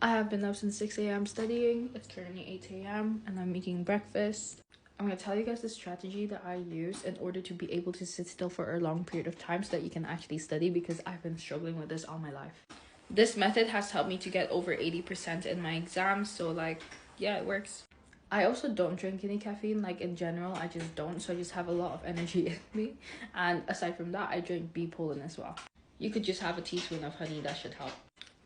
I have been up since 6 a.m. studying. It's currently 8 a.m. and I'm making breakfast. I'm going to tell you guys the strategy that I use in order to be able to sit still for a long period of time so that you can actually study, because I've been struggling with this all my life. This method has helped me to get over 80% in my exams, so like, yeah, it works. I also don't drink any caffeine, like in general, I just don't, so I just have a lot of energy in me. And aside from that, I drink bee pollen as well. You could just have a teaspoon of honey, that should help.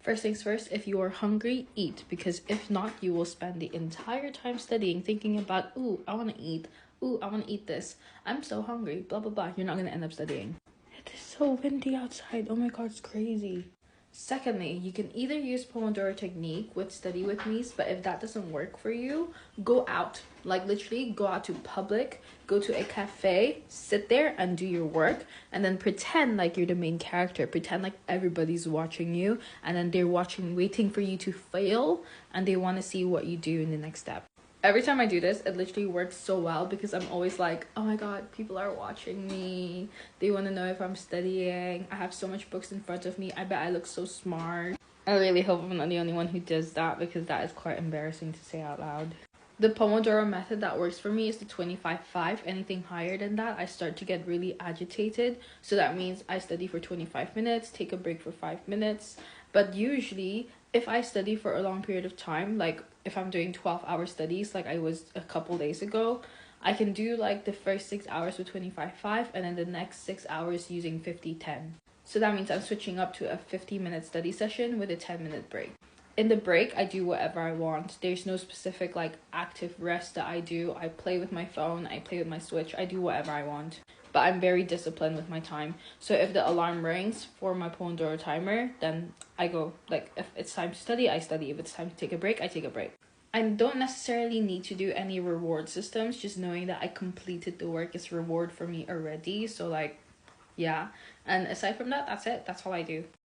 First things first, if you are hungry, eat, because if not, you will spend the entire time studying thinking about, ooh, I want to eat, ooh, I want to eat this, I'm so hungry, blah, blah, blah. You're not going to end up studying. It is so windy outside. Oh my god, it's crazy. Secondly, you can either use Pomodoro technique with study with me, but if that doesn't work for you, go out. Like literally go out to public, go to a cafe, sit there and do your work, and then pretend like you're the main character. Pretend like everybody's watching you, and then they're watching, waiting for you to fail, and they want to see what you do in the next step. Every time I do this, it literally works so well, because I'm always like, oh my god, people are watching me. They want to know if I'm studying. I have so much books in front of me. I bet I look so smart. I really hope I'm not the only one who does that, because that is quite embarrassing to say out loud. The Pomodoro method that works for me is the 25-5. Anything higher than that, I start to get really agitated. So that means I study for 25 minutes, take a break for 5 minutes. But usually, if I study for a long period of time, like if I'm doing 12-hour studies like I was a couple days ago, I can do like the first 6 hours with 25-5 and then the next 6 hours using 50-10. So that means I'm switching up to a 50-minute study session with a 10-minute break. In the break, I do whatever I want. There's no specific like active rest that I do. I play with my phone, I play with my Switch, I do whatever I want. But I'm very disciplined with my time. So if the alarm rings for my Pomodoro timer, then I go. Like if it's time to study, I study. If it's time to take a break, I take a break. I don't necessarily need to do any reward systems. Just knowing that I completed the work is reward for me already. So like, yeah. And aside from that, that's it. That's all I do.